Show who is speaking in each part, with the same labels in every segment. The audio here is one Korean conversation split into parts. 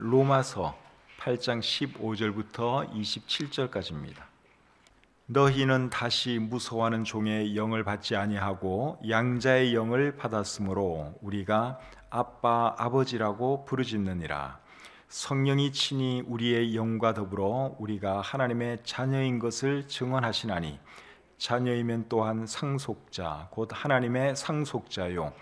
Speaker 1: 로마서 8장 15절부터 27절까지입니다. 너희는 다시 무서워하는 종의 영을 받지 아니하고 양자의 영을 받았으므로 우리가 아빠 아버지라고 부르짖느니라. 성령이 친히 우리의 영과 더불어 우리가 하나님의 자녀인 것을 증언하시나니 자녀이면 또한 상속자 곧 하나님의 상속자요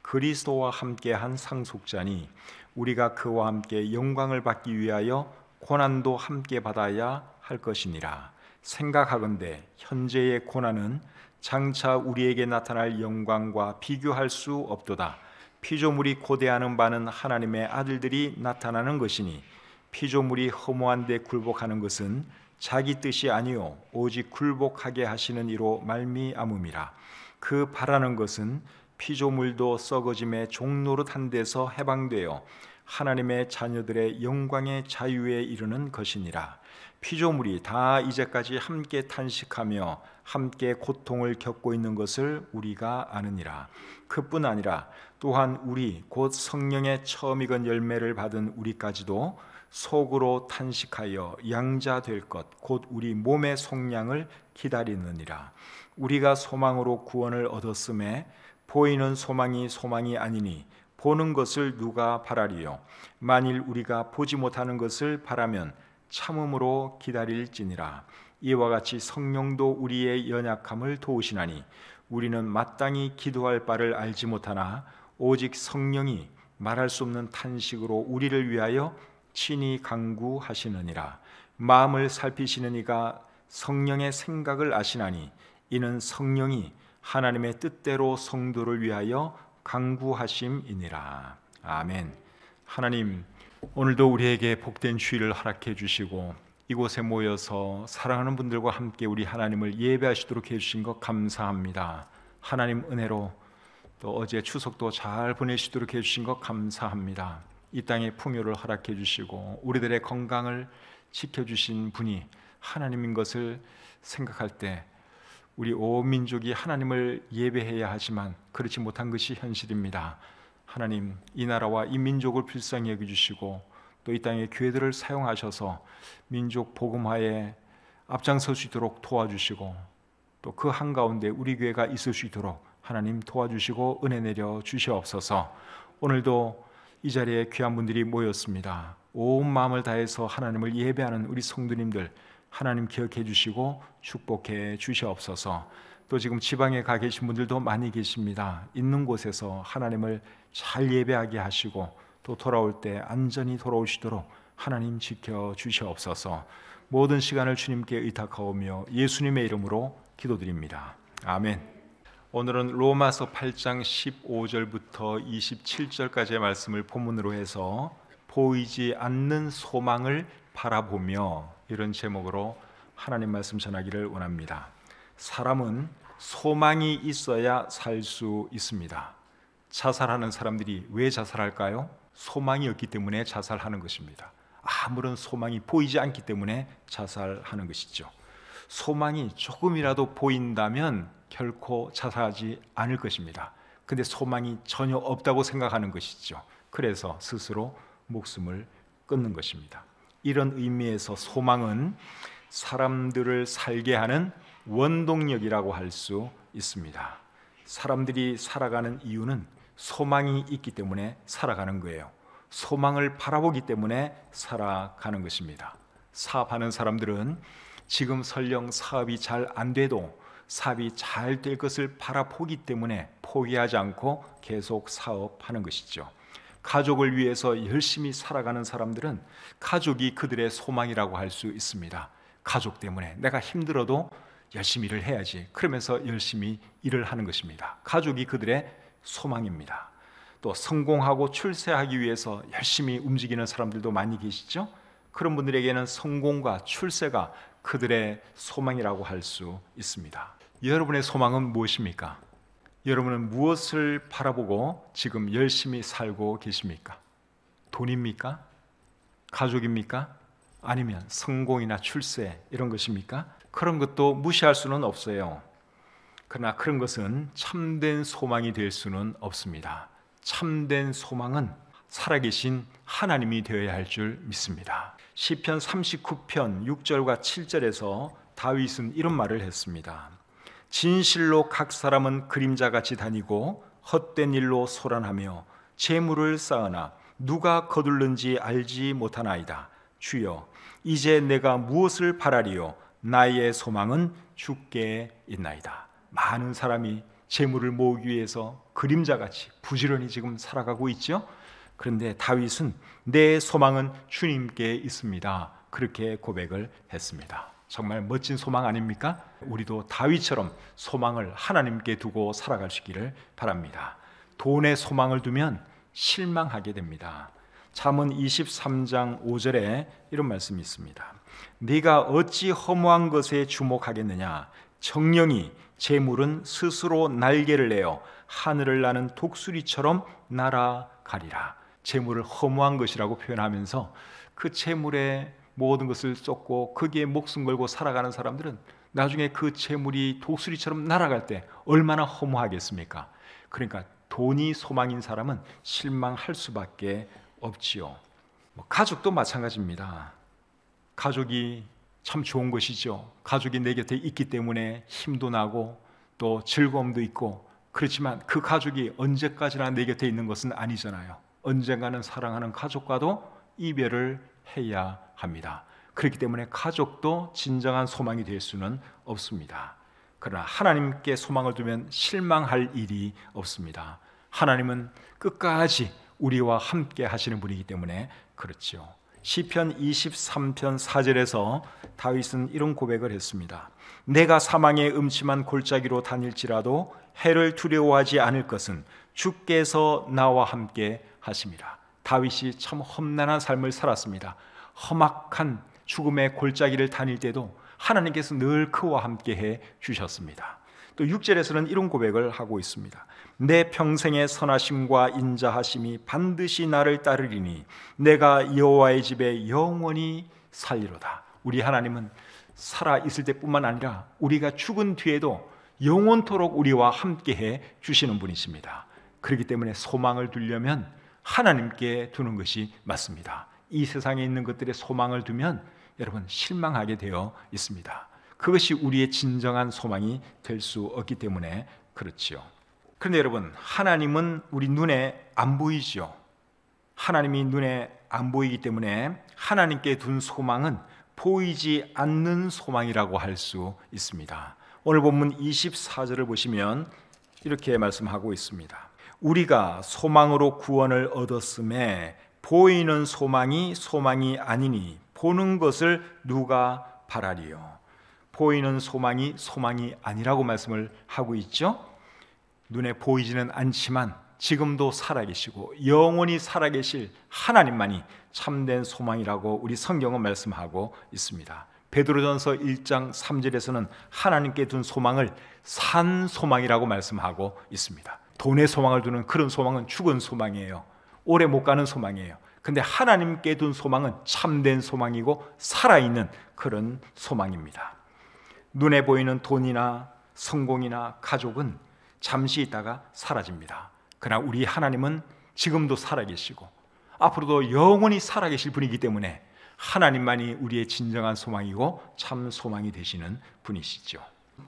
Speaker 1: 그리스도와 함께한 상속자니 우리가 그와 함께 영광을 받기 위하여 고난도 함께 받아야 할 것이니라. 생각하건대 현재의 고난은 장차 우리에게 나타날 영광과 비교할 수 없도다. 피조물이 고대하는 바는 하나님의 아들들이 나타나는 것이니 피조물이 허무한 데 굴복하는 것은 자기 뜻이 아니요 오직 굴복하게 하시는 이로 말미암음이라. 그 바라는 것은 피조물도 썩어짐의 종노릇한 데서 해방되어 하나님의 자녀들의 영광의 자유에 이르는 것이니라. 피조물이 다 이제까지 함께 탄식하며 함께 고통을 겪고 있는 것을 우리가 아느니라. 그뿐 아니라 또한 우리 곧 성령의 처음 익은 열매를 받은 우리까지도 속으로 탄식하여 양자 될 것 곧 우리 몸의 속량을 기다리느니라. 우리가 소망으로 구원을 얻었음에 보이는 소망이 소망이 아니니 보는 것을 누가 바라리요. 만일 우리가 보지 못하는 것을 바라면 참음으로 기다릴지니라. 이와 같이 성령도 우리의 연약함을 도우시나니 우리는 마땅히 기도할 바를 알지 못하나 오직 성령이 말할 수 없는 탄식으로 우리를 위하여 친히 간구하시느니라. 마음을 살피시는 이가 성령의 생각을 아시나니 이는 성령이 하나님의 뜻대로 성도를 위하여 간구하심이니라. 아멘. 하나님, 오늘도 우리에게 복된 주일을 허락해 주시고 이곳에 모여서 사랑하는 분들과 함께 우리 하나님을 예배하시도록 해주신 것 감사합니다. 하나님 은혜로 또 어제 추석도 잘 보내시도록 해주신 것 감사합니다. 이 땅의 풍요를 허락해 주시고 우리들의 건강을 지켜주신 분이 하나님인 것을 생각할 때 우리 온 민족이 하나님을 예배해야 하지만 그렇지 못한 것이 현실입니다. 하나님, 이 나라와 이 민족을 불쌍히 여겨주시고 또 이 땅의 교회들을 사용하셔서 민족 복음화에 앞장설 수 있도록 도와주시고 또 그 한가운데 우리 교회가 있을 수 있도록 하나님 도와주시고 은혜 내려 주시옵소서. 오늘도 이 자리에 귀한 분들이 모였습니다. 온 마음을 다해서 하나님을 예배하는 우리 성도님들 하나님 기억해 주시고 축복해 주시옵소서. 또 지금 지방에 가 계신 분들도 많이 계십니다. 있는 곳에서 하나님을 잘 예배하게 하시고 또 돌아올 때 안전히 돌아오시도록 하나님 지켜 주시옵소서. 모든 시간을 주님께 의탁하오며 예수님의 이름으로 기도드립니다. 아멘. 오늘은 로마서 8장 15절부터 27절까지의 말씀을 본문으로 해서 보이지 않는 소망을 바라보며 이런 제목으로 하나님 말씀 전하기를 원합니다. 사람은 소망이 있어야 살 수 있습니다. 자살하는 사람들이 왜 자살할까요? 소망이 없기 때문에 자살하는 것입니다. 아무런 소망이 보이지 않기 때문에 자살하는 것이죠. 소망이 조금이라도 보인다면 결코 자살하지 않을 것입니다. 근데 소망이 전혀 없다고 생각하는 것이죠. 그래서 스스로 목숨을 끊는 것입니다. 이런 의미에서 소망은 사람들을 살게 하는 원동력이라고 할 수 있습니다. 사람들이 살아가는 이유는 소망이 있기 때문에 살아가는 거예요. 소망을 바라보기 때문에 살아가는 것입니다. 사업하는 사람들은 지금 설령 사업이 잘 안 돼도 사업이 잘 될 것을 바라보기 때문에 포기하지 않고 계속 사업하는 것이죠. 가족을 위해서 열심히 살아가는 사람들은 가족이 그들의 소망이라고 할 수 있습니다. 가족 때문에 내가 힘들어도 열심히 일을 해야지 그러면서 열심히 일을 하는 것입니다. 가족이 그들의 소망입니다. 또 성공하고 출세하기 위해서 열심히 움직이는 사람들도 많이 계시죠. 그런 분들에게는 성공과 출세가 그들의 소망이라고 할 수 있습니다. 여러분의 소망은 무엇입니까? 여러분은 무엇을 바라보고 지금 열심히 살고 계십니까? 돈입니까? 가족입니까? 아니면 성공이나 출세 이런 것입니까? 그런 것도 무시할 수는 없어요. 그러나 그런 것은 참된 소망이 될 수는 없습니다. 참된 소망은 살아계신 하나님이 되어야 할 줄 믿습니다. 시편 39편 6절과 7절에서 다윗은 이런 말을 했습니다. 진실로 각 사람은 그림자같이 다니고 헛된 일로 소란하며 재물을 쌓으나 누가 거둘는지 알지 못하나이다. 주여, 이제 내가 무엇을 바라리요? 나의 소망은 주께 있나이다. 많은 사람이 재물을 모으기 위해서 그림자같이 부지런히 지금 살아가고 있죠. 그런데 다윗은 내 소망은 주님께 있습니다. 그렇게 고백을 했습니다. 정말 멋진 소망 아닙니까? 우리도 다윗처럼 소망을 하나님께 두고 살아갈 수 있기를 바랍니다. 돈에 소망을 두면 실망하게 됩니다. 잠언 23장 5절에 이런 말씀이 있습니다. 네가 어찌 허무한 것에 주목하겠느냐? 정령이 재물은 스스로 날개를 내어 하늘을 나는 독수리처럼 날아가리라. 재물을 허무한 것이라고 표현하면서 그 재물에 모든 것을 쏟고 거기에 목숨 걸고 살아가는 사람들은 나중에 그 재물이 독수리처럼 날아갈 때 얼마나 허무하겠습니까? 그러니까 돈이 소망인 사람은 실망할 수밖에 없지요. 가족도 마찬가지입니다. 가족이 참 좋은 것이죠. 가족이 내 곁에 있기 때문에 힘도 나고 또 즐거움도 있고, 그렇지만 그 가족이 언제까지나 내 곁에 있는 것은 아니잖아요. 언젠가는 사랑하는 가족과도 이별을 해야 합니다. 그렇기 때문에 가족도 진정한 소망이 될 수는 없습니다. 그러나 하나님께 소망을 두면 실망할 일이 없습니다. 하나님은 끝까지 우리와 함께 하시는 분이기 때문에 그렇죠. 시편 23편 4절에서 다윗은 이런 고백을 했습니다. 내가 사망의 음침한 골짜기로 다닐지라도 해를 두려워하지 않을 것은 주께서 나와 함께 하심이라. 다윗이 참 험난한 삶을 살았습니다. 험악한 죽음의 골짜기를 다닐 때도 하나님께서 늘 그와 함께 해 주셨습니다. 또 6절에서는 이런 고백을 하고 있습니다. 내 평생의 선하심과 인자하심이 반드시 나를 따르리니 내가 여호와의 집에 영원히 살리로다. 우리 하나님은 살아 있을 때뿐만 아니라 우리가 죽은 뒤에도 영원토록 우리와 함께해 주시는 분이십니다. 그렇기 때문에 소망을 두려면 하나님께 두는 것이 맞습니다. 이 세상에 있는 것들에 소망을 두면 여러분 실망하게 되어 있습니다. 그것이 우리의 진정한 소망이 될 수 없기 때문에 그렇지요. 그런데 여러분, 하나님은 우리 눈에 안 보이죠. 하나님이 눈에 안 보이기 때문에 하나님께 둔 소망은 보이지 않는 소망이라고 할 수 있습니다. 오늘 본문 24절을 보시면 이렇게 말씀하고 있습니다. 우리가 소망으로 구원을 얻었음에 보이는 소망이 아니니 보는 것을 누가 바라리요. 보이는 소망이 아니라고 말씀을 하고 있죠. 눈에 보이지는 않지만 지금도 살아계시고 영원히 살아계실 하나님만이 참된 소망이라고 우리 성경은 말씀하고 있습니다. 베드로전서 1장 3절에서는 하나님께 둔 소망을 산 소망이라고 말씀하고 있습니다. 돈에 소망을 두는 그런 소망은 죽은 소망이에요. 오래 못 가는 소망이에요. 근데 하나님께 둔 소망은 참된 소망이고 살아있는 그런 소망입니다. 눈에 보이는 돈이나 성공이나 가족은 잠시 있다가 사라집니다. 그러나 우리 하나님은 지금도 살아계시고 앞으로도 영원히 살아계실 분이기 때문에 하나님만이 우리의 진정한 소망이고 참 소망이 되시는 분이시죠.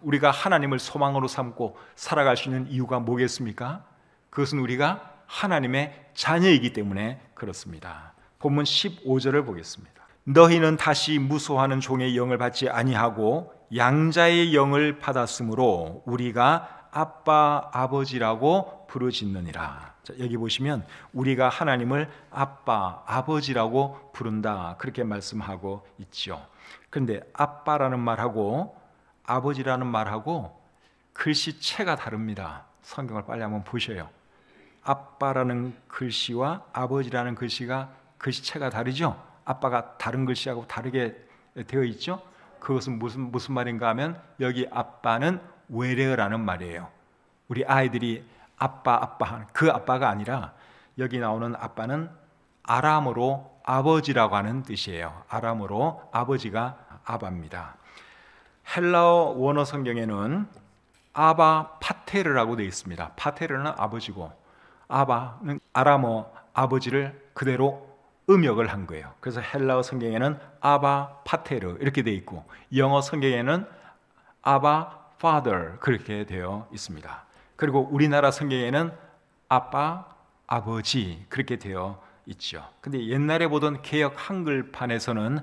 Speaker 1: 우리가 하나님을 소망으로 삼고 살아갈 수 있는 이유가 뭐겠습니까? 그것은 우리가 하나님의 자녀이기 때문에 그렇습니다. 본문 15절을 보겠습니다. 너희는 다시 무소하는 종의 영을 받지 아니하고 양자의 영을 받았으므로 우리가 아빠 아버지라고 부르짖느니라. 자, 여기 보시면 우리가 하나님을 아빠 아버지라고 부른다, 그렇게 말씀하고 있죠. 그런데 아빠라는 말하고 아버지라는 말하고 글씨체가 다릅니다. 성경을 빨리 한번 보셔요. 아빠라는 글씨와 아버지라는 글씨가 글씨체가 다르죠. 아빠가 다른 글씨하고 다르게 되어 있죠. 그것은 무슨 말인가 하면 여기 아빠는 외래어라는 말이에요. 우리 아이들이 아빠 하는 그 아빠가 아니라 여기 나오는 아빠는 아람어로 아버지라고 하는 뜻이에요. 아람어로 아버지가 아바입니다. 헬라어 원어 성경에는 아바 파테르라고 되어 있습니다. 파테르는 아버지고 아바는 아람어 아버지를 그대로 음역을 한 거예요. 그래서 헬라어 성경에는 아바 파테르 이렇게 되어 있고 영어 성경에는 아바 father 그렇게 되어 있습니다. 그리고 우리나라 성경에는 아빠 아버지 그렇게 되어 있죠. 근데 옛날에 보던 개역 한글판에서는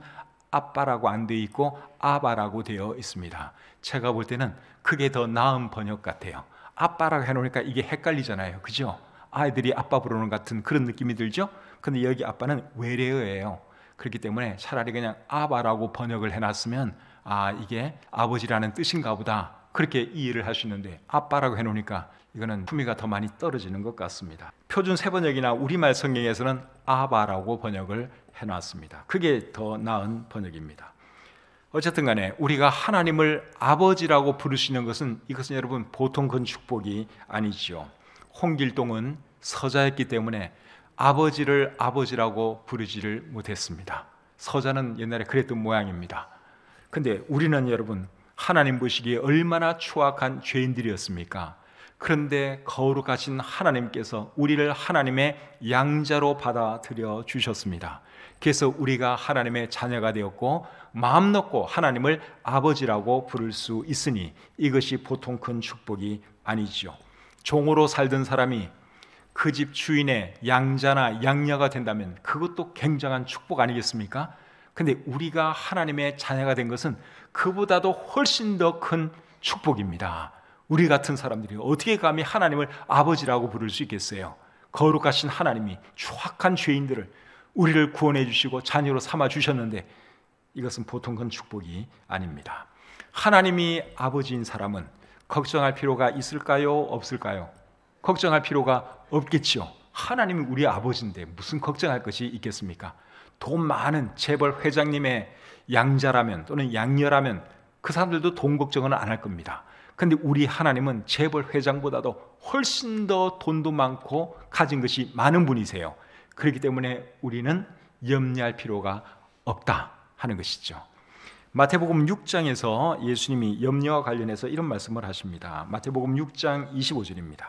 Speaker 1: 아빠라고 안 되어 있고 아바라고 되어 있습니다. 제가 볼 때는 그게 더 나은 번역 같아요. 아빠라고 해놓으니까 이게 헷갈리잖아요. 그죠? 아이들이 아빠 부르는 같은 그런 느낌이 들죠? 근데 여기 아빠는 외래어예요. 그렇기 때문에 차라리 그냥 아바라고 번역을 해놨으면 아 이게 아버지라는 뜻인가 보다 그렇게 이해를 할 수 있는데 아빠라고 해놓으니까 이거는 품위가 더 많이 떨어지는 것 같습니다. 표준 세번역이나 우리말 성경에서는 아바라고 번역을 해놨습니다. 그게 더 나은 번역입니다. 어쨌든 간에 우리가 하나님을 아버지라고 부르시는 것은 이것은 여러분 보통 큰 축복이 아니죠. 홍길동은 서자였기 때문에 아버지를 아버지라고 부르지를 못했습니다. 서자는 옛날에 그랬던 모양입니다. 근데 우리는 여러분 하나님 보시기에 얼마나 추악한 죄인들이었습니까? 그런데 거룩하신 하나님께서 우리를 하나님의 양자로 받아들여 주셨습니다. 그래서 우리가 하나님의 자녀가 되었고 마음 놓고 하나님을 아버지라고 부를 수 있으니 이것이 보통 큰 축복이 아니죠. 종으로 살던 사람이 그 집 주인의 양자나 양녀가 된다면 그것도 굉장한 축복 아니겠습니까? 근데 우리가 하나님의 자녀가 된 것은 그보다도 훨씬 더 큰 축복입니다. 우리 같은 사람들이 어떻게 감히 하나님을 아버지라고 부를 수 있겠어요? 거룩하신 하나님이 추악한 죄인들을 우리를 구원해 주시고 자녀로 삼아 주셨는데 이것은 보통 큰 축복이 아닙니다. 하나님이 아버지인 사람은 걱정할 필요가 있을까요? 없을까요? 걱정할 필요가 없겠죠. 하나님이 우리 아버지인데 무슨 걱정할 것이 있겠습니까? 돈 많은 재벌 회장님의 양자라면 또는 양녀라면 그 사람들도 돈 걱정은 안 할 겁니다. 근데 우리 하나님은 재벌 회장보다도 훨씬 더 돈도 많고 가진 것이 많은 분이세요. 그렇기 때문에 우리는 염려할 필요가 없다 하는 것이죠. 마태복음 6장에서 예수님이 염려와 관련해서 이런 말씀을 하십니다. 마태복음 6장 25절입니다.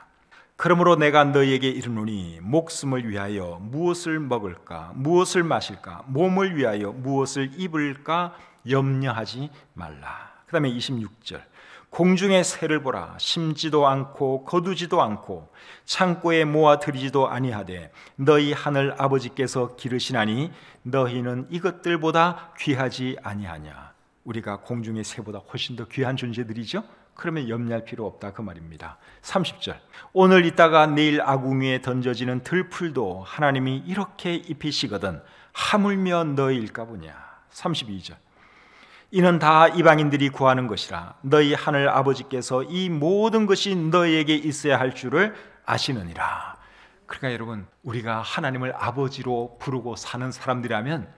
Speaker 1: 그러므로 내가 너희에게 이르노니 목숨을 위하여 무엇을 먹을까 무엇을 마실까 몸을 위하여 무엇을 입을까 염려하지 말라. 그 다음에 26절 공중의 새를 보라 심지도 않고 거두지도 않고 창고에 모아 들이지도 아니하되 너희 하늘 아버지께서 기르시나니 너희는 이것들보다 귀하지 아니하냐. 우리가 공중의 새보다 훨씬 더 귀한 존재들이죠. 그러면 염려할 필요 없다 그 말입니다. 30절 오늘 있다가 내일 아궁 위에 던져지는 들풀도 하나님이 이렇게 입히시거든 하물며 너희일까 보냐. 32절 이는 다 이방인들이 구하는 것이라 너희 하늘 아버지께서 이 모든 것이 너희에게 있어야 할 줄을 아시느니라. 그러니까 여러분 우리가 하나님을 아버지로 부르고 사는 사람들이라면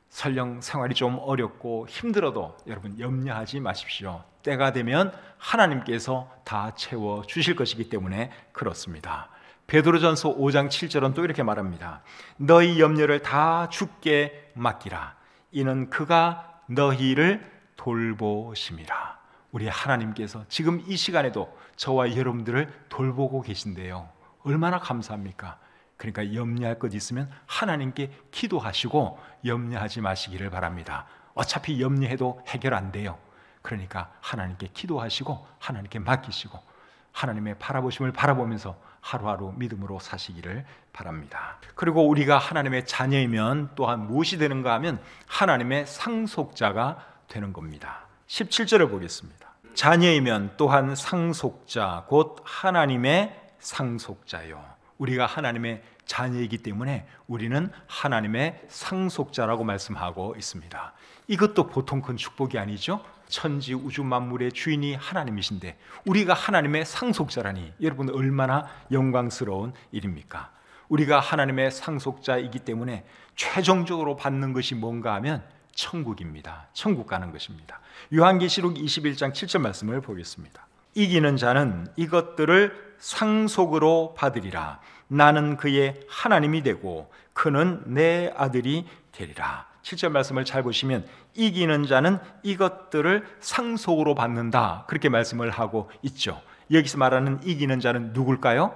Speaker 1: 설령 생활이 좀 어렵고 힘들어도 여러분 염려하지 마십시오. 때가 되면 하나님께서 다 채워 주실 것이기 때문에 그렇습니다. 베드로전서 5장 7절은 또 이렇게 말합니다. 너희 염려를 다 주께 맡기라. 이는 그가 너희를 돌보심이라. 우리 하나님께서 지금 이 시간에도 저와 여러분들을 돌보고 계신데요. 얼마나 감사합니까? 그러니까 염려할 것 있으면 하나님께 기도하시고 염려하지 마시기를 바랍니다. 어차피 염려해도 해결 안 돼요. 그러니까 하나님께 기도하시고 하나님께 맡기시고 하나님의 바라보심을 바라보면서 하루하루 믿음으로 사시기를 바랍니다. 그리고 우리가 하나님의 자녀이면 또한 무엇이 되는가 하면 하나님의 상속자가 되는 겁니다. 17절을 보겠습니다. 자녀이면 또한 상속자 곧 하나님의 상속자요. 우리가 하나님의 자녀이기 때문에 우리는 하나님의 상속자라고 말씀하고 있습니다. 이것도 보통 큰 축복이 아니죠. 천지 우주 만물의 주인이 하나님이신데 우리가 하나님의 상속자라니 여러분 얼마나 영광스러운 일입니까? 우리가 하나님의 상속자이기 때문에 최종적으로 받는 것이 뭔가 하면 천국입니다. 천국 가는 것입니다. 요한계시록 21장 7절 말씀을 보겠습니다. 이기는 자는 이것들을 상속으로 받으리라. 나는 그의 하나님이 되고 그는 내 아들이 되리라. 7절 말씀을 잘 보시면 이기는 자는 이것들을 상속으로 받는다 그렇게 말씀을 하고 있죠. 여기서 말하는 이기는 자는 누굴까요?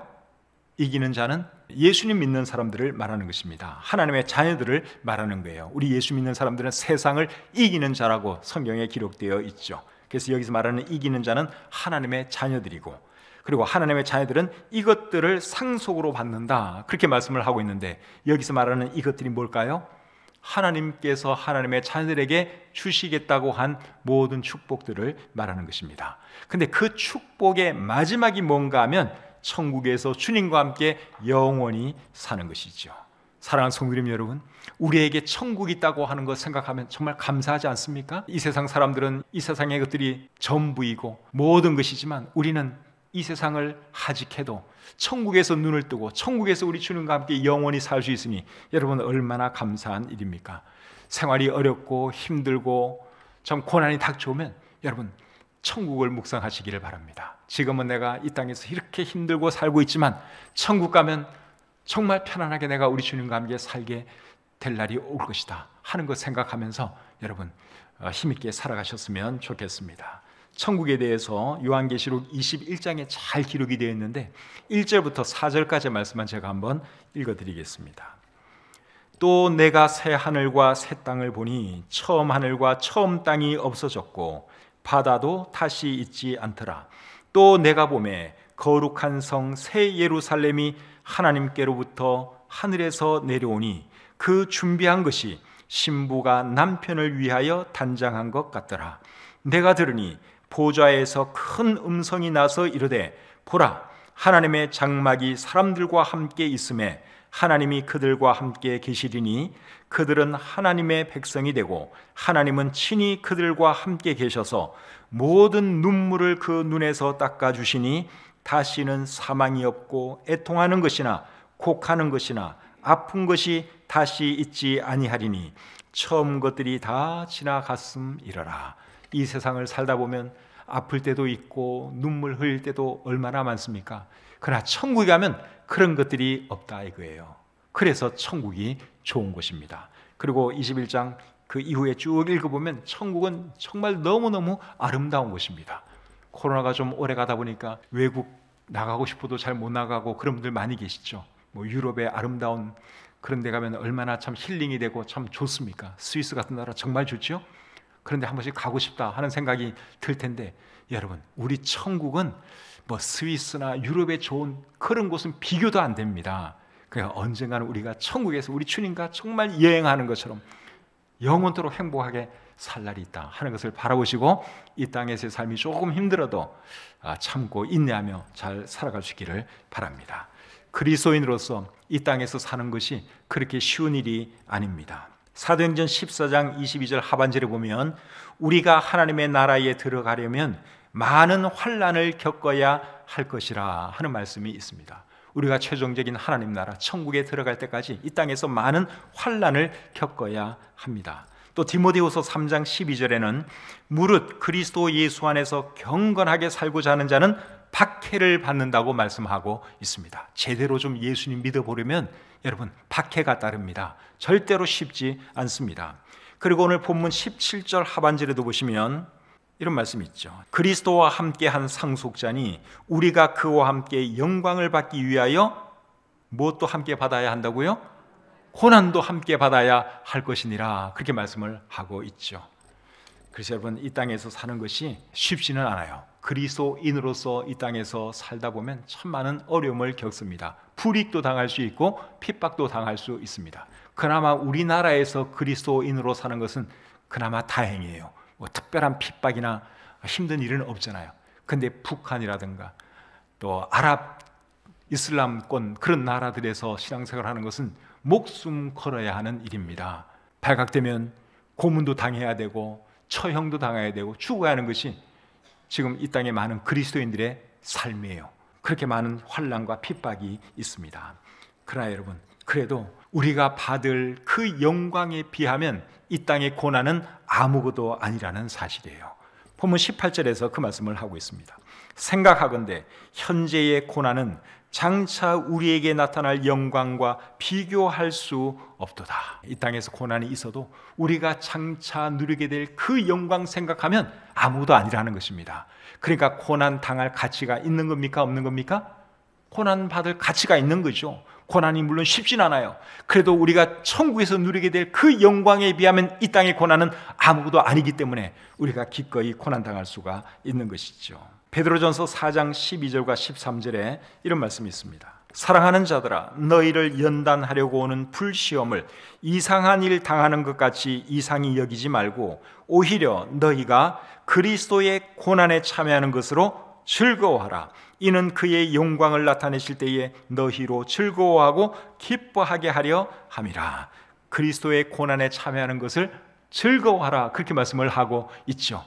Speaker 1: 이기는 자는 예수님 믿는 사람들을 말하는 것입니다. 하나님의 자녀들을 말하는 거예요. 우리 예수 믿는 사람들은 세상을 이기는 자라고 성경에 기록되어 있죠. 그래서 여기서 말하는 이기는 자는 하나님의 자녀들이고, 그리고 하나님의 자녀들은 이것들을 상속으로 받는다, 그렇게 말씀을 하고 있는데, 여기서 말하는 이것들이 뭘까요? 하나님께서 하나님의 자녀들에게 주시겠다고 한 모든 축복들을 말하는 것입니다. 근데 그 축복의 마지막이 뭔가 하면 천국에서 주님과 함께 영원히 사는 것이죠. 사랑하는 성도님 여러분, 우리에게 천국이 있다고 하는 것 생각하면 정말 감사하지 않습니까? 이 세상 사람들은 이 세상의 것들이 전부이고 모든 것이지만, 우리는 이 세상을 하직해도 천국에서 눈을 뜨고 천국에서 우리 주님과 함께 영원히 살 수 있으니 여러분 얼마나 감사한 일입니까? 생활이 어렵고 힘들고 좀 고난이 닥쳐오면 여러분 천국을 묵상하시기를 바랍니다. 지금은 내가 이 땅에서 이렇게 힘들고 살고 있지만 천국 가면 정말 편안하게 내가 우리 주님과 함께 살게 될 날이 올 것이다 하는 것 생각하면서 여러분 힘있게 살아가셨으면 좋겠습니다. 천국에 대해서 요한계시록 21장에 잘 기록이 되어 있는데 1절부터 4절까지 말씀만 제가 한번 읽어드리겠습니다. 또 내가 새 하늘과 새 땅을 보니 처음 하늘과 처음 땅이 없어졌고 바다도 다시 있지 않더라. 또 내가 보매 거룩한 성 새 예루살렘이 하나님께로부터 하늘에서 내려오니 그 준비한 것이 신부가 남편을 위하여 단장한 것 같더라. 내가 들으니 보좌에서 큰 음성이 나서 이르되 보라, 하나님의 장막이 사람들과 함께 있음에 하나님이 그들과 함께 계시리니 그들은 하나님의 백성이 되고 하나님은 친히 그들과 함께 계셔서 모든 눈물을 그 눈에서 닦아주시니 다시는 사망이 없고 애통하는 것이나 곡하는 것이나 아픈 것이 다시 있지 아니하리니 처음 것들이 다 지나갔음이러라. 이 세상을 살다 보면 아플 때도 있고 눈물 흘릴 때도 얼마나 많습니까? 그러나 천국에 가면 그런 것들이 없다 이거예요. 그래서 천국이 좋은 곳입니다. 그리고 21장 그 이후에 쭉 읽어보면 천국은 정말 너무너무 아름다운 곳입니다. 코로나가 좀 오래 가다 보니까 외국 나가고 싶어도 잘 못 나가고 그런 분들 많이 계시죠. 뭐 유럽의 아름다운 그런 데 가면 얼마나 참 힐링이 되고 참 좋습니까? 스위스 같은 나라 정말 좋죠. 그런데 한 번씩 가고 싶다 하는 생각이 들 텐데 여러분 우리 천국은 뭐 스위스나 유럽의 좋은 그런 곳은 비교도 안 됩니다. 그러니까 언젠가는 우리가 천국에서 우리 주님과 정말 여행하는 것처럼 영원토록 행복하게 살 날이 있다 하는 것을 바라보시고 이 땅에서의 삶이 조금 힘들어도 참고 인내하며 잘 살아갈 수 있기를 바랍니다. 그리스도인으로서 이 땅에서 사는 것이 그렇게 쉬운 일이 아닙니다. 사도행전 14장 22절 하반절에 보면 우리가 하나님의 나라에 들어가려면 많은 환난을 겪어야 할 것이라 하는 말씀이 있습니다. 우리가 최종적인 하나님 나라 천국에 들어갈 때까지 이 땅에서 많은 환난을 겪어야 합니다. 또 디모데후서 3장 12절에는 무릇 그리스도 예수 안에서 경건하게 살고자 하는 자는 박해를 받는다고 말씀하고 있습니다. 제대로 좀 예수님 믿어보려면 여러분 박해가 따릅니다. 절대로 쉽지 않습니다. 그리고 오늘 본문 17절 하반절에도 보시면 이런 말씀이 있죠. 그리스도와 함께한 상속자니 우리가 그와 함께 영광을 받기 위하여 무엇도 함께 받아야 한다고요? 고난도 함께 받아야 할 것이니라 그렇게 말씀을 하고 있죠. 그래서 여러분 이 땅에서 사는 것이 쉽지는 않아요. 그리스도인으로서 이 땅에서 살다 보면 참 많은 어려움을 겪습니다. 불이익도 당할 수 있고 핍박도 당할 수 있습니다. 그나마 우리나라에서 그리스도인으로 사는 것은 그나마 다행이에요. 뭐 특별한 핍박이나 힘든 일은 없잖아요. 근데 북한이라든가 또 아랍 이슬람권 그런 나라들에서 신앙생활을 하는 것은 목숨 걸어야 하는 일입니다. 발각되면 고문도 당해야 되고 처형도 당해야 되고 죽어야 하는 것이 지금 이 땅에 많은 그리스도인들의 삶이에요. 그렇게 많은 환난과 핍박이 있습니다. 그러나 여러분 그래도 우리가 받을 그 영광에 비하면 이 땅의 고난은 아무것도 아니라는 사실이에요. 본문 18절에서 그 말씀을 하고 있습니다. 생각하건대 현재의 고난은 장차 우리에게 나타날 영광과 비교할 수 없도다. 이 땅에서 고난이 있어도 우리가 장차 누리게 될 그 영광 생각하면 아무것도 아니라는 것입니다. 그러니까 고난 당할 가치가 있는 겁니까? 없는 겁니까? 고난 받을 가치가 있는 거죠. 고난이 물론 쉽진 않아요. 그래도 우리가 천국에서 누리게 될 그 영광에 비하면 이 땅의 고난은 아무것도 아니기 때문에 우리가 기꺼이 고난 당할 수가 있는 것이죠. 베드로전서 4장 12절과 13절에 이런 말씀이 있습니다. 사랑하는 자들아, 너희를 연단하려고 오는 불시험을 이상한 일 당하는 것 같이 이상히 여기지 말고 오히려 너희가 그리스도의 고난에 참여하는 것으로 즐거워하라. 이는 그의 영광을 나타내실 때에 너희로 즐거워하고 기뻐하게 하려 함이라. 그리스도의 고난에 참여하는 것을 즐거워하라, 그렇게 말씀을 하고 있죠.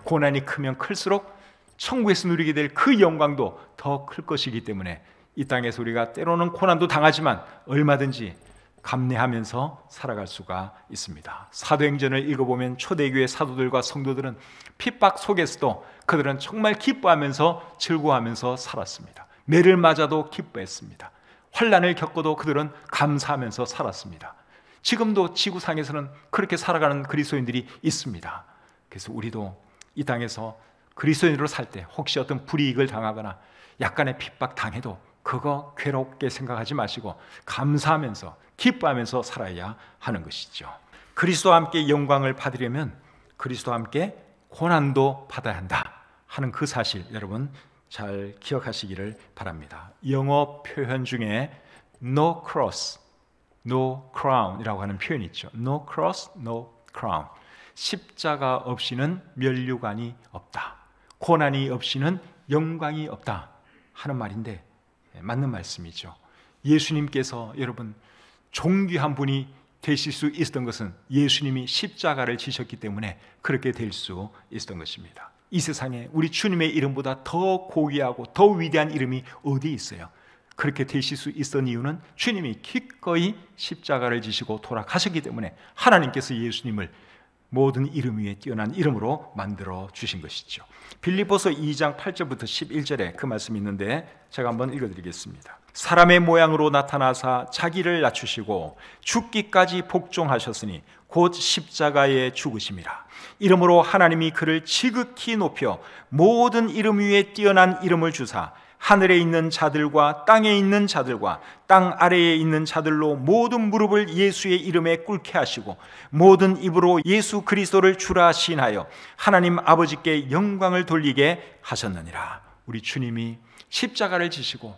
Speaker 1: 고난이 크면 클수록 천국에서 누리게 될 그 영광도 더 클 것이기 때문에 이 땅에서 우리가 때로는 고난도 당하지만 얼마든지 감내하면서 살아갈 수가 있습니다. 사도행전을 읽어보면 초대교회 사도들과 성도들은 핍박 속에서도 그들은 정말 기뻐하면서 즐거워하면서 살았습니다. 매를 맞아도 기뻐했습니다. 환난을 겪어도 그들은 감사하면서 살았습니다. 지금도 지구상에서는 그렇게 살아가는 그리스도인들이 있습니다. 그래서 우리도 이 땅에서 그리스도인으로 살 때 혹시 어떤 불이익을 당하거나 약간의 핍박 당해도 그거 괴롭게 생각하지 마시고 감사하면서 기뻐하면서 살아야 하는 것이죠. 그리스도와 함께 영광을 받으려면 그리스도와 함께 고난도 받아야 한다 하는 그 사실 여러분 잘 기억하시기를 바랍니다. 영어 표현 중에 no cross, no crown 이라고 하는 표현이 있죠. No cross, no crown. 십자가 없이는 면류관이 없다. 고난이 없이는 영광이 없다 하는 말인데 맞는 말씀이죠. 예수님께서 여러분 존귀한 분이 되실 수 있었던 것은 예수님이 십자가를 지셨기 때문에 그렇게 될 수 있었던 것입니다. 이 세상에 우리 주님의 이름보다 더 고귀하고 더 위대한 이름이 어디 있어요? 그렇게 되실 수 있었던 이유는 주님이 기꺼이 십자가를 지시고 돌아가셨기 때문에 하나님께서 예수님을 모든 이름 위에 뛰어난 이름으로 만들어 주신 것이죠. 빌립보서 2장 8절부터 11절에 그 말씀이 있는데 제가 한번 읽어드리겠습니다. 사람의 모양으로 나타나사 자기를 낮추시고 죽기까지 복종하셨으니 곧 십자가에 죽으심이라. 이러므로 하나님이 그를 지극히 높여 모든 이름 위에 뛰어난 이름을 주사 하늘에 있는 자들과 땅에 있는 자들과 땅 아래에 있는 자들로 모든 무릎을 예수의 이름에 꿇게 하시고 모든 입으로 예수 그리스도를 주라 시인하여 하나님 아버지께 영광을 돌리게 하셨느니라. 우리 주님이 십자가를 지시고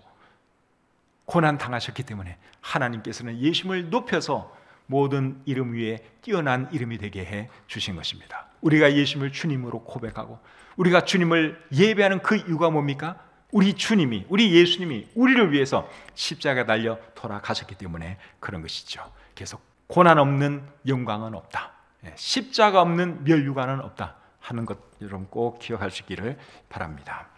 Speaker 1: 고난 당하셨기 때문에 하나님께서는 예수님을 높여서 모든 이름 위에 뛰어난 이름이 되게 해 주신 것입니다. 우리가 예수님을 주님으로 고백하고 우리가 주님을 예배하는 그 이유가 뭡니까? 우리 주님이, 우리 예수님이 우리를 위해서 십자가에 달려 돌아가셨기 때문에 그런 것이죠. 그래서 고난 없는 영광은 없다, 십자가 없는 면류관은 없다 하는 것 여러분 꼭 기억하시기를 바랍니다.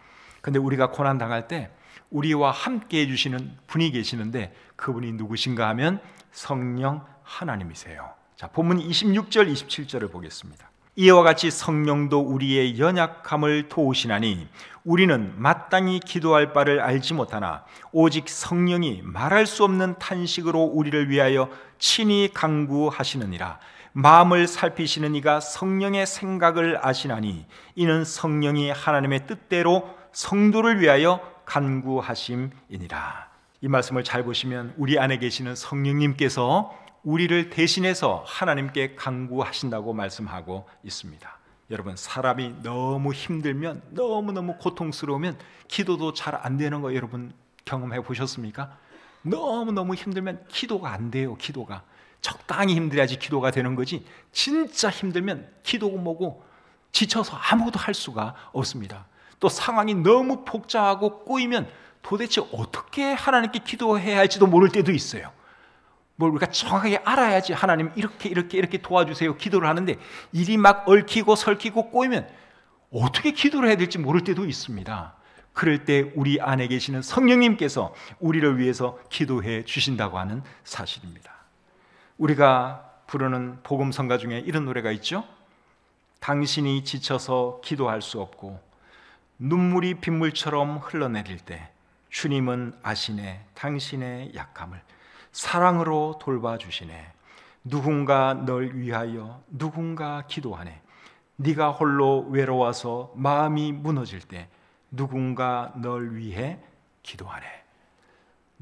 Speaker 1: 그런데 우리가 고난 당할 때 우리와 함께 해주시는 분이 계시는데 그분이 누구신가 하면 성령 하나님이세요. 자, 본문 26절 27절을 보겠습니다. 이와 같이 성령도 우리의 연약함을 도우시나니 우리는 마땅히 기도할 바를 알지 못하나 오직 성령이 말할 수 없는 탄식으로 우리를 위하여 친히 간구하시느니라. 마음을 살피시는 이가 성령의 생각을 아시나니 이는 성령이 하나님의 뜻대로 성도를 위하여 간구하심이니라. 이 말씀을 잘 보시면 우리 안에 계시는 성령님께서 우리를 대신해서 하나님께 간구하신다고 말씀하고 있습니다. 여러분, 사람이 너무 힘들면, 너무너무 고통스러우면 기도도 잘 안 되는 거 여러분 경험해 보셨습니까? 너무너무 힘들면 기도가 안 돼요. 기도가 적당히 힘들어야지 기도가 되는 거지, 진짜 힘들면 기도고 뭐고 지쳐서 아무것도 할 수가 없습니다. 또 상황이 너무 복잡하고 꼬이면 도대체 어떻게 하나님께 기도해야 할지도 모를 때도 있어요. 뭘 우리가 정확하게 알아야지 하나님 이렇게 도와주세요 기도를 하는데 일이 막 얽히고 설키고 꼬이면 어떻게 기도를 해야 될지 모를 때도 있습니다. 그럴 때 우리 안에 계시는 성령님께서 우리를 위해서 기도해 주신다고 하는 사실입니다. 우리가 부르는 복음성가 중에 이런 노래가 있죠. 당신이 지쳐서 기도할 수 없고 눈물이 빗물처럼 흘러내릴 때 주님은 아시네 당신의 약함을 사랑으로 돌봐주시네. 누군가 널 위하여 누군가 기도하네. 네가 홀로 외로워서 마음이 무너질 때 누군가 널 위해 기도하네.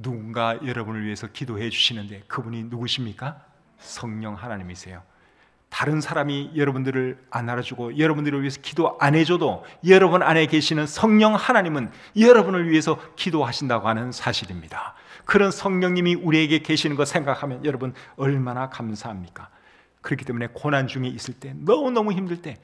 Speaker 1: 누군가 여러분을 위해서 기도해 주시는데 그분이 누구십니까? 성령 하나님이세요. 다른 사람이 여러분들을 안 알아주고 여러분들을 위해서 기도 안 해줘도 여러분 안에 계시는 성령 하나님은 여러분을 위해서 기도하신다고 하는 사실입니다. 그런 성령님이 우리에게 계시는 거 생각하면 여러분 얼마나 감사합니까? 그렇기 때문에 고난 중에 있을 때, 너무너무 힘들 때,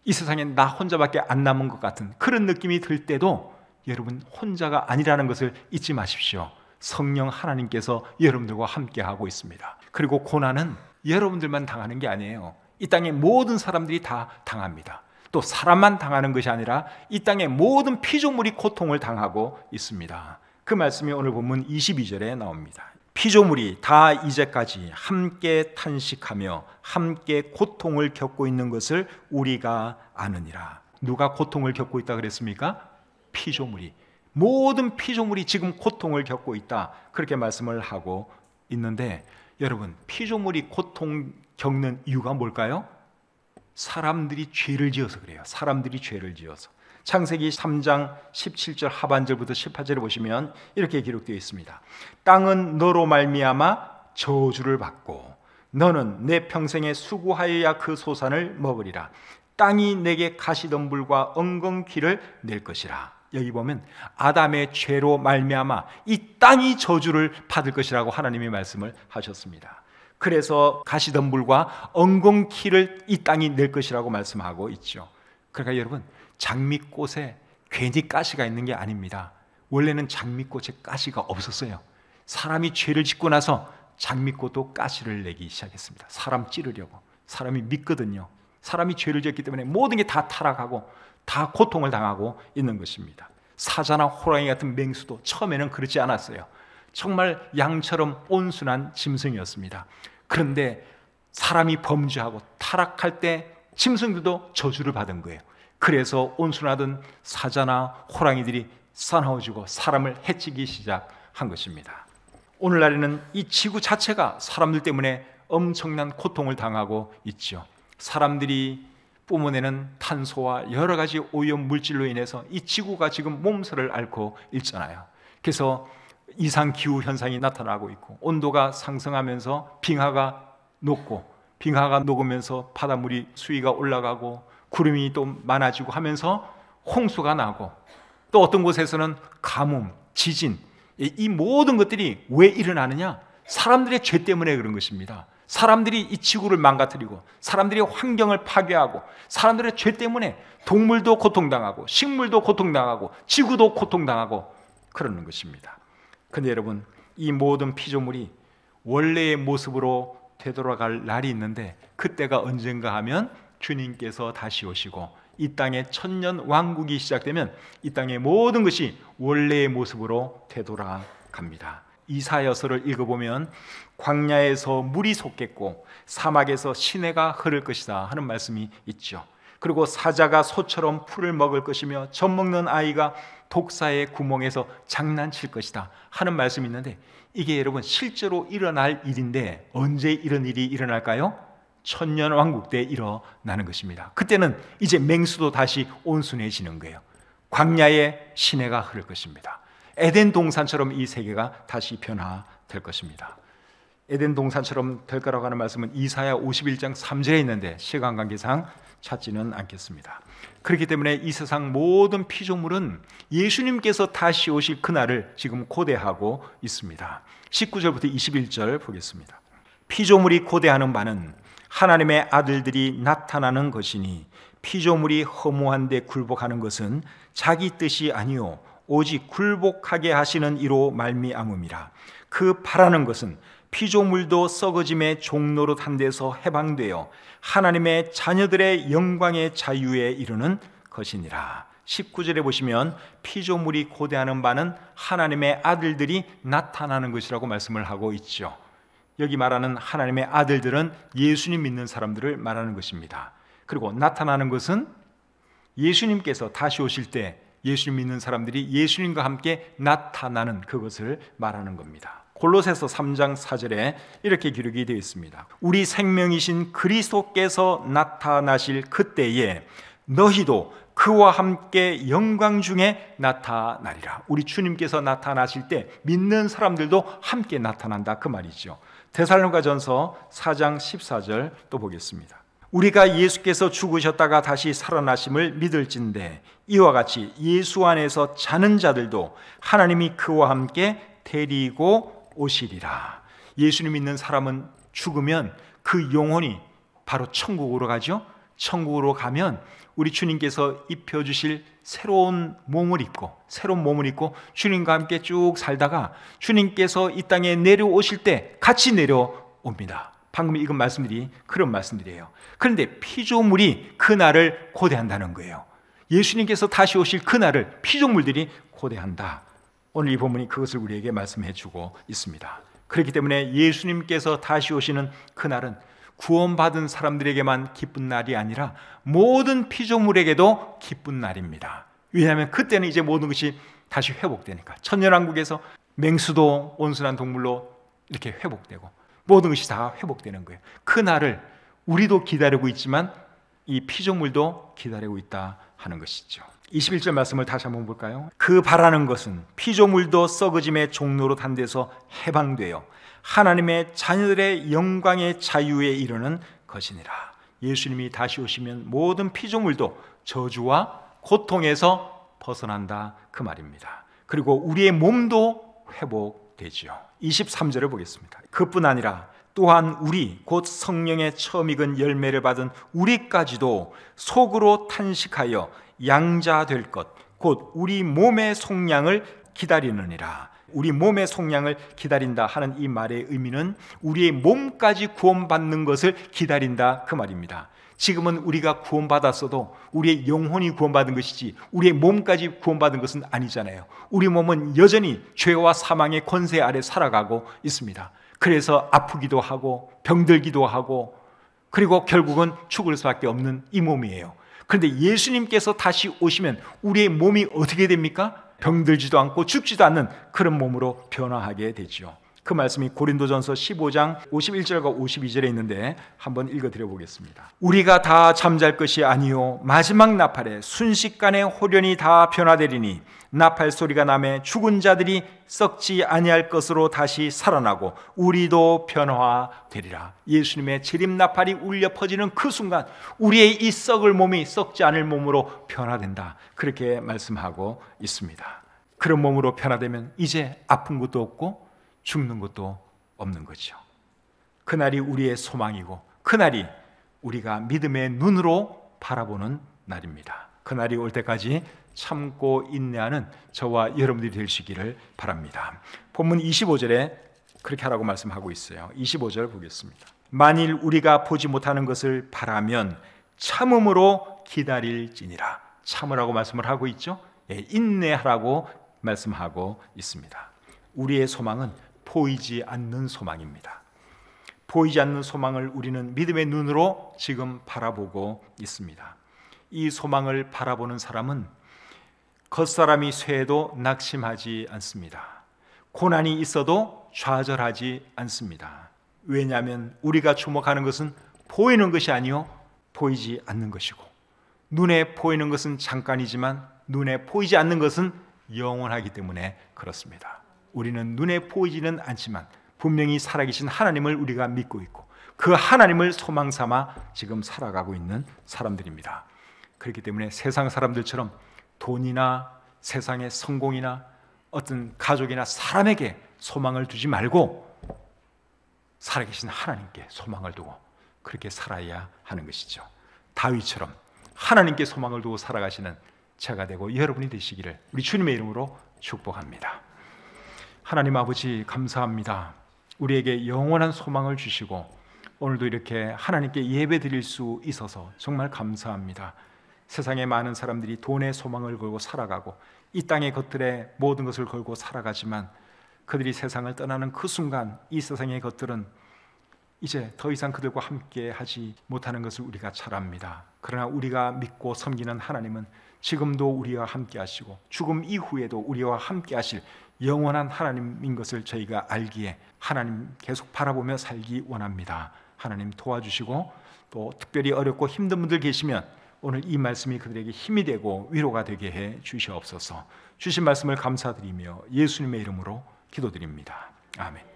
Speaker 1: 이 세상에 나 혼자밖에 안 남은 것 같은 그런 느낌이 들 때도 여러분 혼자가 아니라는 것을 잊지 마십시오. 성령 하나님께서 여러분들과 함께하고 있습니다. 그리고 고난은 여러분들만 당하는 게 아니에요. 이 땅의 모든 사람들이 다 당합니다. 또 사람만 당하는 것이 아니라 이 땅의 모든 피조물이 고통을 당하고 있습니다. 그 말씀이 오늘 본문 22절에 나옵니다. 피조물이 다 이제까지 함께 탄식하며 함께 고통을 겪고 있는 것을 우리가 아느니라. 누가 고통을 겪고 있다 그랬습니까? 피조물이. 모든 피조물이 지금 고통을 겪고 있다, 그렇게 말씀을 하고 있는데, 여러분, 피조물이 고통 겪는 이유가 뭘까요? 사람들이 죄를 지어서 그래요. 사람들이 죄를 지어서. 창세기 3장 17절 하반절부터 18절에 보시면 이렇게 기록되어 있습니다. 땅은 너로 말미암아 저주를 받고 너는 내 평생에 수고하여야 그 소산을 먹으리라. 땅이 내게 가시덤불과 엉겅퀴를 낼 것이라. 여기 보면 아담의 죄로 말미암아 이 땅이 저주를 받을 것이라고 하나님이 말씀을 하셨습니다. 그래서 가시덤불과 엉겅퀴를 이 땅이 낼 것이라고 말씀하고 있죠. 그러니까 여러분, 장미꽃에 괜히 가시가 있는 게 아닙니다. 원래는 장미꽃에 가시가 없었어요. 사람이 죄를 짓고 나서 장미꽃도 가시를 내기 시작했습니다. 사람 찌르려고. 사람이 믿거든요. 사람이 죄를 지었기 때문에 모든 게 다 타락하고 다 고통을 당하고 있는 것입니다. 사자나 호랑이 같은 맹수도 처음에는 그렇지 않았어요. 정말 양처럼 온순한 짐승이었습니다. 그런데 사람이 범죄하고 타락할 때 짐승들도 저주를 받은 거예요. 그래서 온순하던 사자나 호랑이들이 사나워지고 사람을 해치기 시작한 것입니다. 오늘날에는 이 지구 자체가 사람들 때문에 엄청난 고통을 당하고 있죠. 사람들이 뿜어내는 탄소와 여러 가지 오염 물질로 인해서 이 지구가 지금 몸살을 앓고 있잖아요. 그래서 이상 기후 현상이 나타나고 있고, 온도가 상승하면서 빙하가 녹고, 빙하가 녹으면서 바닷물이 수위가 올라가고, 구름이 또 많아지고 하면서 홍수가 나고, 또 어떤 곳에서는 가뭄, 지진, 이 모든 것들이 왜 일어나느냐? 사람들의 죄 때문에 그런 것입니다. 사람들이 이 지구를 망가뜨리고 사람들이 환경을 파괴하고 사람들의 죄 때문에 동물도 고통당하고 식물도 고통당하고 지구도 고통당하고 그러는 것입니다. 그런데 여러분, 이 모든 피조물이 원래의 모습으로 되돌아갈 날이 있는데, 그때가 언젠가 하면 주님께서 다시 오시고 이 땅의 천년 왕국이 시작되면 이 땅의 모든 것이 원래의 모습으로 되돌아갑니다. 이사야서를 읽어보면 광야에서 물이 솟겠고 사막에서 시내가 흐를 것이다 하는 말씀이 있죠. 그리고 사자가 소처럼 풀을 먹을 것이며 젖먹는 아이가 독사의 구멍에서 장난칠 것이다 하는 말씀이 있는데, 이게 여러분 실제로 일어날 일인데 언제 이런 일이 일어날까요? 천년 왕국 때 일어나는 것입니다. 그때는 이제 맹수도 다시 온순해지는 거예요. 광야에 시내가 흐를 것입니다. 에덴 동산처럼 이 세계가 다시 변화될 것입니다. 에덴 동산처럼 될 거라고 하는 말씀은 이사야 51장 3절에 있는데 시간 관계상 찾지는 않겠습니다. 그렇기 때문에 이 세상 모든 피조물은 예수님께서 다시 오실 그날을 지금 고대하고 있습니다. 19절부터 21절 보겠습니다. 피조물이 고대하는 바는 하나님의 아들들이 나타나는 것이니 피조물이 허무한 데 굴복하는 것은 자기 뜻이 아니요 오직 굴복하게 하시는 이로 말미암음이라. 그 바라는 것은 피조물도 썩어짐의 종노릇한 데서 해방되어 하나님의 자녀들의 영광의 자유에 이르는 것이니라. 19절에 보시면 피조물이 고대하는 바는 하나님의 아들들이 나타나는 것이라고 말씀을 하고 있죠. 여기 말하는 하나님의 아들들은 예수님 믿는 사람들을 말하는 것입니다. 그리고 나타나는 것은 예수님께서 다시 오실 때 예수님 믿는 사람들이 예수님과 함께 나타나는 그것을 말하는 겁니다. 골로새서 3장 4절에 이렇게 기록이 되어 있습니다. 우리 생명이신 그리스도께서 나타나실 그때에 너희도 그와 함께 영광 중에 나타나리라. 우리 주님께서 나타나실 때 믿는 사람들도 함께 나타난다, 그 말이죠. 데살로니가전서 4장 14절 또 보겠습니다. 우리가 예수께서 죽으셨다가 다시 살아나심을 믿을진대 이와 같이 예수 안에서 자는 자들도 하나님이 그와 함께 데리고 오시리라. 예수님 믿는 사람은 죽으면 그 영혼이 바로 천국으로 가죠. 천국으로 가면 우리 주님께서 입혀주실 새로운 몸을 입고 주님과 함께 쭉 살다가 주님께서 이 땅에 내려오실 때 같이 내려옵니다. 방금 읽은 말씀들이 그런 말씀들이에요. 그런데 피조물이 그날을 고대한다는 거예요. 예수님께서 다시 오실 그날을 피조물들이 고대한다. 오늘 이 본문이 그것을 우리에게 말씀해 주고 있습니다. 그렇기 때문에 예수님께서 다시 오시는 그날은 구원받은 사람들에게만 기쁜 날이 아니라 모든 피조물에게도 기쁜 날입니다. 왜냐하면 그때는 이제 모든 것이 다시 회복되니까. 천년왕국에서 맹수도 온순한 동물로 이렇게 회복되고 모든 것이 다 회복되는 거예요. 그날을 우리도 기다리고 있지만 이 피조물도 기다리고 있다 하는 것이죠. 21절 말씀을 다시 한번 볼까요? 그 바라는 것은 피조물도 썩어짐의 종로로 단 데서 해방되어 하나님의 자녀들의 영광의 자유에 이르는 것이니라. 예수님이 다시 오시면 모든 피조물도 저주와 고통에서 벗어난다, 그 말입니다. 그리고 우리의 몸도 회복되지요. 23절을 보겠습니다. 그뿐 아니라 또한 우리 곧 성령의 처음 익은 열매를 받은 우리까지도 속으로 탄식하여 양자될 것 곧 우리 몸의 속량을 기다리느니라. 우리 몸의 속량을 기다린다 하는 이 말의 의미는 우리의 몸까지 구원받는 것을 기다린다, 그 말입니다. 지금은 우리가 구원받았어도 우리의 영혼이 구원받은 것이지 우리의 몸까지 구원받은 것은 아니잖아요. 우리 몸은 여전히 죄와 사망의 권세 아래 살아가고 있습니다. 그래서 아프기도 하고 병들기도 하고 그리고 결국은 죽을 수밖에 없는 이 몸이에요. 그런데 예수님께서 다시 오시면 우리의 몸이 어떻게 됩니까? 병들지도 않고 죽지도 않는 그런 몸으로 변화하게 되죠. 그 말씀이 고린도전서 15장 51절과 52절에 있는데 한번 읽어드려 보겠습니다. 우리가 다 잠잘 것이 아니요 마지막 나팔에 순식간에 호련히 다 변화되리니 나팔 소리가 나매 죽은 자들이 썩지 아니할 것으로 다시 살아나고 우리도 변화되리라. 예수님의 재림 나팔이 울려 퍼지는 그 순간 우리의 이 썩을 몸이 썩지 않을 몸으로 변화된다, 그렇게 말씀하고 있습니다. 그런 몸으로 변화되면 이제 아픈 것도 없고 죽는 것도 없는 거죠. 그날이 우리의 소망이고 그날이 우리가 믿음의 눈으로 바라보는 날입니다. 그날이 올 때까지 참고 인내하는 저와 여러분들이 되시기를 바랍니다. 본문 25절에 그렇게 하라고 말씀하고 있어요. 25절 보겠습니다. 만일 우리가 보지 못하는 것을 바라면 참음으로 기다릴지니라. 참으라고 말씀을 하고 있죠. 인내하라고 말씀하고 있습니다. 우리의 소망은 보이지 않는 소망입니다. 보이지 않는 소망을 우리는 믿음의 눈으로 지금 바라보고 있습니다. 이 소망을 바라보는 사람은 겉사람이 쇠해도 낙심하지 않습니다. 고난이 있어도 좌절하지 않습니다. 왜냐하면 우리가 주목하는 것은 보이는 것이 아니요 보이지 않는 것이고, 눈에 보이는 것은 잠깐이지만 눈에 보이지 않는 것은 영원하기 때문에 그렇습니다. 우리는 눈에 보이지는 않지만 분명히 살아계신 하나님을 우리가 믿고 있고 그 하나님을 소망 삼아 지금 살아가고 있는 사람들입니다. 그렇기 때문에 세상 사람들처럼 돈이나 세상의 성공이나 어떤 가족이나 사람에게 소망을 두지 말고 살아계신 하나님께 소망을 두고 그렇게 살아야 하는 것이죠. 다윗처럼 하나님께 소망을 두고 살아가시는 제가 되고 여러분이 되시기를 우리 주님의 이름으로 축복합니다. 하나님 아버지 감사합니다. 우리에게 영원한 소망을 주시고 오늘도 이렇게 하나님께 예배 드릴 수 있어서 정말 감사합니다. 세상에 많은 사람들이 돈의 소망을 걸고 살아가고 이 땅의 것들에 모든 것을 걸고 살아가지만 그들이 세상을 떠나는 그 순간 이 세상의 것들은 이제 더 이상 그들과 함께 하지 못하는 것을 우리가 잘 압니다. 그러나 우리가 믿고 섬기는 하나님은 지금도 우리와 함께 하시고 죽음 이후에도 우리와 함께 하실 영원한 하나님인 것을 저희가 알기에 하나님 계속 바라보며 살기 원합니다. 하나님 도와주시고 또 특별히 어렵고 힘든 분들 계시면 오늘 이 말씀이 그들에게 힘이 되고 위로가 되게 해 주시옵소서. 주신 말씀을 감사드리며 예수님의 이름으로 기도드립니다. 아멘.